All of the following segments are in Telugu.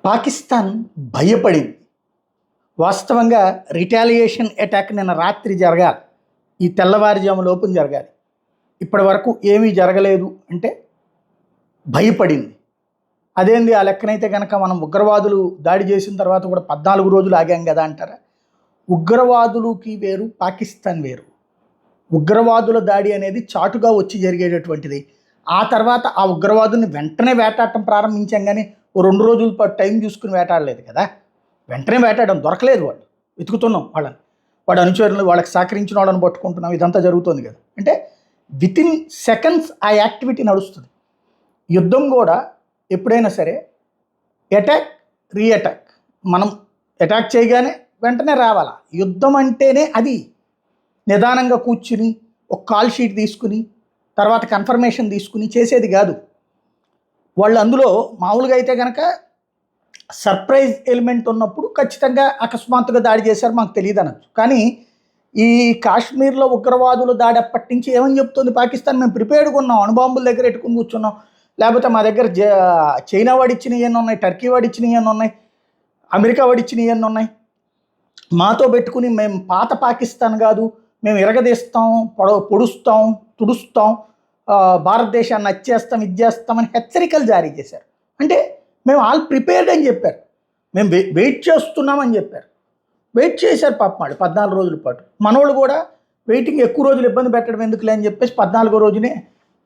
పాకిస్తాన్ భయపడింది. వాస్తవంగా రిటాలియేషన్ అటాక్ నిన్న రాత్రి జరగాలి. ఈ తెల్లవారుజాము లోపున జరగాలి. ఇప్పటి వరకు ఏమీ జరగలేదు అంటే భయపడింది. అదేంది ఆ లెక్కనైతే కనుక మనం ఉగ్రవాదులు దాడి చేసిన తర్వాత కూడా 14 రోజులు ఆగాం కదా అంటారా? ఉగ్రవాదులకి వేరు, పాకిస్తాన్ వేరు. ఉగ్రవాదుల దాడి అనేది చాటుగా వచ్చి జరిగేటటువంటిది. ఆ తర్వాత ఆ ఉగ్రవాదుల్ని వెంటనే వేటాడటం ప్రారంభించాం కానీ ఓ 2 రోజుల పాటు టైం చూసుకుని వేటాడలేదు కదా. వెంటనే వేటాడడం దొరకలేదు, వాళ్ళు వెతుకుతున్నాం వాళ్ళని, వాడు అనుచరులు, వాళ్ళకి సహకరించిన వాళ్ళని పట్టుకుంటున్నాం, ఇదంతా జరుగుతుంది కదా. అంటే వితిన్ సెకండ్స్ ఆ యాక్టివిటీ నడుస్తుంది. యుద్ధం కూడా ఎప్పుడైనా సరే అటాక్ రీఅటాక్, మనం అటాక్ చేయగానే వెంటనే రావాలా. యుద్ధం అంటేనే అది నిదానంగా కూర్చుని ఒక కాల్ షీట్ తీసుకుని తర్వాత కన్ఫర్మేషన్ తీసుకుని చేసేది కాదు. వాళ్ళు అందులో మామూలుగా అయితే కనుక సర్ప్రైజ్ ఎలిమెంట్ ఉన్నప్పుడు ఖచ్చితంగా అకస్మాత్తుగా దాడి చేశారు, మాకు తెలియదు అనొచ్చు. కానీ ఈ కాశ్మీర్లో ఉగ్రవాదుల దాడి అప్పటి నుంచి ఏమని చెప్తుంది పాకిస్తాన్? మేము ప్రిపేర్డ్గా ఉన్నాం, అణుబాంబుల దగ్గర ఎట్టుకుని కూర్చున్నాం, లేకపోతే మా దగ్గర చైనా వాడిచ్చినవి ఎన్ని ఉన్నాయి, టర్కీ వాడిచ్చినవి ఎన్ని ఉన్నాయి, అమెరికా వాడిచ్చినవి ఎన్ని ఉన్నాయి, మాతో పెట్టుకుని మేము పాత పాకిస్తాన్ కాదు, మేము ఇరగదీస్తాం, పొడుస్తాం, తుడుస్తాం, భారతదేశాన్ని వచ్చేస్తాం, ఇది చేస్తామని హెచ్చరికలు జారీ చేశారు. అంటే మేము ఆల్ ప్రిపేర్డ్ అని చెప్పారు, మేము వెయిట్ చేస్తున్నామని చెప్పారు. వెయిట్ చేశారు పాపం వాళ్ళు 14 రోజుల పాటు. మనోళ్ళు కూడా వెయిటింగ్ ఎక్కువ రోజులు ఇబ్బంది పెట్టడం ఎందుకులే అని చెప్పేసి 14వ రోజునే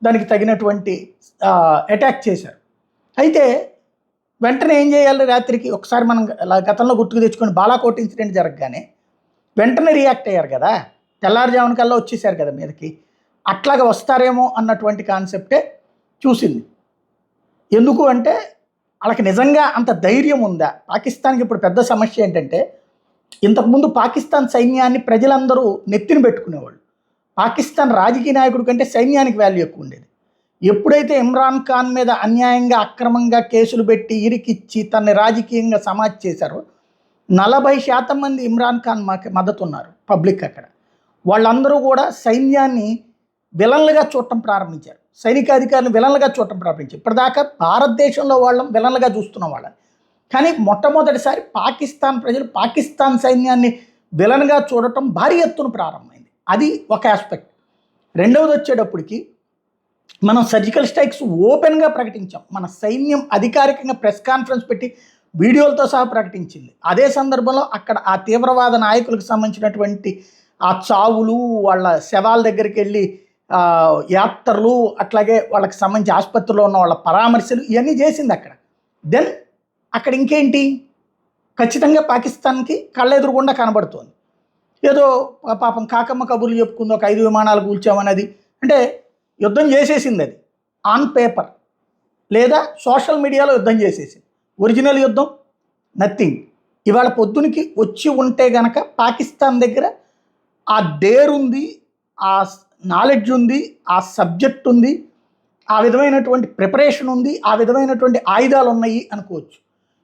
దానికి తగినటువంటి అటాక్ చేశారు. అయితే వెంటనే ఏం చేయాలి? రాత్రికి ఒకసారి మనం గతంలో గుర్తుకు తెచ్చుకొని బాలాకోట్ ఇన్సిడెంట్ జరగగానే వెంటనే రియాక్ట్ అయ్యారు కదా, తెల్లారుజామున కల్లా వచ్చేసారు కదా మీదకి. అట్లాగా వస్తారేమో అన్నటువంటి కాన్సెప్టే చూసింది. ఎందుకు అంటే వాళ్ళకి నిజంగా అంత ధైర్యం ఉందా? పాకిస్తాన్కి ఇప్పుడు పెద్ద సమస్య ఏంటంటే, ఇంతకుముందు పాకిస్తాన్ సైన్యాన్ని ప్రజలందరూ నెత్తిన పెట్టుకునేవాళ్ళు. పాకిస్తాన్ రాజకీయ నాయకుడి కంటే సైన్యానికి వాల్యూ ఎక్కువ ఉండేది. ఎప్పుడైతే ఇమ్రాన్ ఖాన్ మీద అన్యాయంగా అక్రమంగా కేసులు పెట్టి ఇరికిచ్చి తనని రాజకీయంగా సమాజ్ చేశారో 40% మంది ఇమ్రాన్ ఖాన్ మాకు మద్దతు ఉన్నారు పబ్లిక్. అక్కడ వాళ్ళందరూ కూడా సైన్యాన్ని విలన్లుగా చూడటం ప్రారంభించారు, సైనికాధికారులు విలన్లుగా చూడటం ప్రారంభించారు. ఇప్పటిదాకా భారతదేశంలో వాళ్ళని విలన్లుగా చూస్తున్నాం వాళ్ళని. కానీ మొట్టమొదటిసారి పాకిస్తాన్ ప్రజలు పాకిస్తాన్ సైన్యాన్ని విలన్గా చూడటం భారీ ఎత్తున ప్రారంభమైంది. అది ఒక ఆస్పెక్ట్. రెండవది వచ్చేటప్పటికి మనం సర్జికల్ స్ట్రైక్స్ ఓపెన్గా ప్రకటించాం. మన సైన్యం అధికారికంగా ప్రెస్ కాన్ఫరెన్స్ పెట్టి వీడియోలతో సహా ప్రకటించింది. అదే సందర్భంలో అక్కడ ఆ తీవ్రవాద నాయకులకు సంబంధించినటువంటి ఆ చావులు, వాళ్ళ శవాల దగ్గరికి వెళ్ళి యాత్రలు, అట్లాగే వాళ్ళకి సంబంధించి ఆసుపత్రిలో ఉన్న వాళ్ళ పరామర్శలు, ఇవన్నీ చేసింది అక్కడ. దెన్ అక్కడ ఇంకేంటి, ఖచ్చితంగా పాకిస్తాన్కి కళ్ళెదురుగుండా కనబడుతోంది. ఏదో పాపం కాకమ్మ కబుర్లు చెప్పుకుంది, ఒక 5 విమానాలు కూల్చామన్నది. అంటే యుద్ధం చేసేసింది అది ఆన్ పేపర్, లేదా సోషల్ మీడియాలో యుద్ధం చేసేసింది. ఒరిజినల్ యుద్ధం నథింగ్. ఇవాళ పొద్దునికి వచ్చి ఉంటే గనక పాకిస్తాన్ దగ్గర ఆ డేర్ ఉంది, ఆ నాలెడ్జ్ ఉంది, ఆ సబ్జెక్ట్ ఉంది, ఆ విధమైనటువంటి ప్రిపరేషన్ ఉంది, ఆ విధమైనటువంటి ఆయుధాలు ఉన్నాయి అనుకోవచ్చు.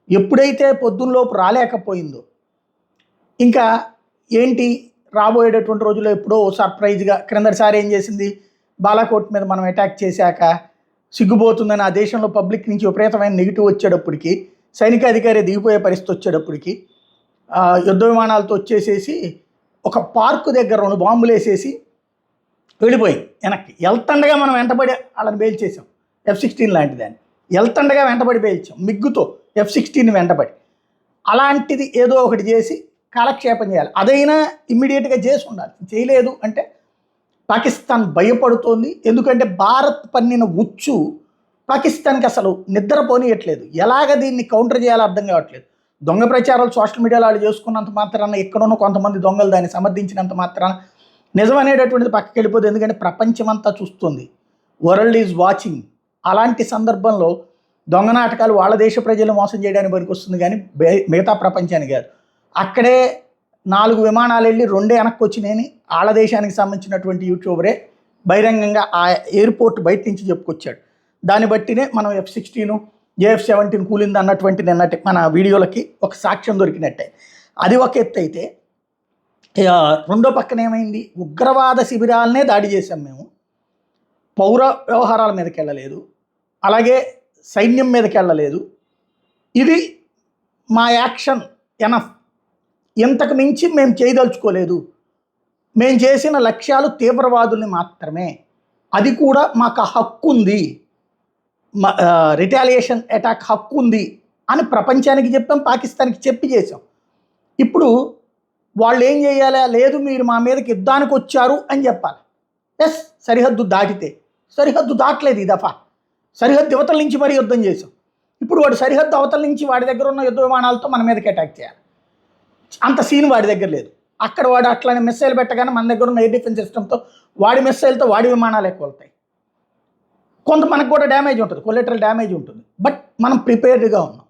ఎప్పుడైతే పొద్దున్నలోపు రాలేకపోయిందో ఇంకా ఏంటి రాబోయేటటువంటి రోజుల్లో ఎప్పుడో సర్ప్రైజ్గా క్రిందటిసారి ఏం చేసింది, బాలాకోట్ మీద మనం అటాక్ చేశాక సిగ్గుపోతుందని ఆ దేశంలో పబ్లిక్ నుంచి విపరీతమైన నెగిటివ్ వచ్చేటప్పటికి, సైనికాధికారి దిగిపోయే పరిస్థితి వచ్చేటప్పటికి యుద్ధ విమానాలతో వచ్చేసేసి ఒక పార్కు దగ్గర 2 బాంబులు వేసేసి వెళ్ళిపోయింది వెనక్కి. వెళ్తుండగా మనం వెంటబడి వాళ్ళని బేల్చేసాం, F-16 లాంటి దాన్ని వెళ్తుండగా వెంటబడి బేల్చాం మిగ్గుతో, F-16 వెంటబడి. అలాంటిది ఏదో ఒకటి చేసి కాలక్షేపం చేయాలి. అదైనా ఇమ్మీడియట్గా చేసి ఉండాలి. చేయలేదు అంటే పాకిస్తాన్ భయపడుతోంది. ఎందుకంటే భారత్ పన్నిన ఉచ్చు పాకిస్తాన్కి అసలు నిద్రపోనియట్లేదు. ఎలాగ దీన్ని కౌంటర్ చేయాలో అర్థం కావట్లేదు. దొంగ ప్రచారాలు సోషల్ మీడియాలో వాళ్ళు చేసుకున్నంత మాత్రాన, ఎక్కడున్న కొంతమంది దొంగలు దాన్ని సమర్థించినంత మాత్రాన నిజం అనేటటువంటిది పక్కకి వెళ్ళిపోతుంది. ఎందుకంటే ప్రపంచమంతా చూస్తుంది, వరల్డ్ ఈజ్ వాచింగ్. అలాంటి సందర్భంలో దొంగ నాటకాలు వాళ్ళ దేశ ప్రజలు మోసం చేయడానికి పనికి వస్తుంది కానీ మిగతా ప్రపంచానికి కాదు. అక్కడే 4 విమానాలు వెళ్ళి 2 వెనక్కి వచ్చినాయని వాళ్ళ దేశానికి సంబంధించినటువంటి యూట్యూబరే బహిరంగంగా ఆ ఎయిర్పోర్ట్ బయట నుంచి చెప్పుకొచ్చాడు. దాన్ని బట్టినే మనం F-16 JF-17 కూలింది అన్నటువంటి నిన్నటి మన వీడియోలకి ఒక సాక్ష్యం దొరికినట్టే. అది ఒక ఎత్తు అయితే, రెండో పక్కన ఏమైంది, ఉగ్రవాద శిబిరాలనే దాడి చేశాం మేము, పౌర వ్యవహారాల మీదకి వెళ్ళలేదు, అలాగే సైన్యం మీదకి వెళ్ళలేదు. ఇది మా యాక్షన్ ఎనఫ్, ఇంతకు మించి మేము చేయదలుచుకోలేదు, మేము చేసిన లక్ష్యాలు తీవ్రవాదుల్ని మాత్రమే, అది కూడా మాకు హక్కు ఉంది, రిటాలియేషన్ అటాక్ హక్కు ఉంది అని ప్రపంచానికి చెప్పాం, పాకిస్తాన్కి చెప్పి చేసాం. ఇప్పుడు వాళ్ళు ఏం చేయాలి? లేదు మీరు మా మీదకి యుద్ధానికి వచ్చారు అని చెప్పాలి. ఎస్, సరిహద్దు దాటితే. సరిహద్దు దాటలేదు ఈ దఫా, సరిహద్దు యువతల నుంచి మరీ యుద్ధం చేసాం. ఇప్పుడు వాడు సరిహద్దు అవతల నుంచి వాడి దగ్గర ఉన్న యుద్ధ విమానాలతో మన మీదకి అటాక్ చేయాలి. అంత సీన్ వాడి దగ్గర లేదు. అక్కడ వాడు అట్లనే మిస్సైల్ పెట్టగానే మన దగ్గర ఉన్న ఎయిర్ డిఫెన్స్ సిస్టమ్తో వాడి మిస్సైల్తో వాడి విమానాలు ఎక్కువ వెళ్తాయి. కొంత మనకు కూడా డ్యామేజ్ ఉంటుంది, కొలెటరల్ డ్యామేజ్ ఉంటుంది, బట్ మనం ప్రిపేర్డ్గా ఉన్నాం.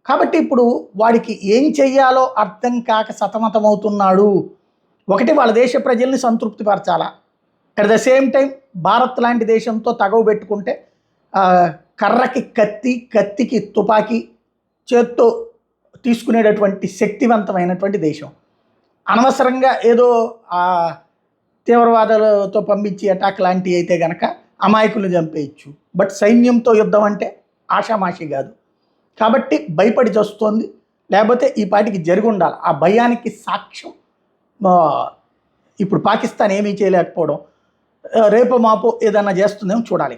కాబట్టి ఇప్పుడు వాడికి ఏం చెయ్యాలో అర్థం కాక సతమతమవుతున్నాడు. ఒకటి, వాళ్ళ దేశ ప్రజల్ని సంతృప్తిపరచాలా, at the same time Bharat లాంటి దేశంతో తగవు పెట్టుకుంటే కర్రకి కత్తి, కత్తికి తుపాకీ చేత్తో తీసుకునేటటువంటి శక్తివంతమైనటువంటి దేశం. అనవసరంగా ఏదో తీవ్రవాదాలతో పంపించి అటాక్ లాంటివి అయితే కనుక అమాయకులను చంపేయచ్చు, బట్ సైన్యంతో యుద్ధం అంటే ఆషామాషి కాదు. కాబట్టి భయపడి చస్తోంది, లేకపోతే ఈ పాటికి జరిగి ఉండాలి. ఆ భయానికి సాక్ష్యం ఇప్పుడు పాకిస్తాన్ ఏమీ చేయలేకపోవడం, రేపు మాపో ఏదన్నా చేస్తుందేమో చూడాలి.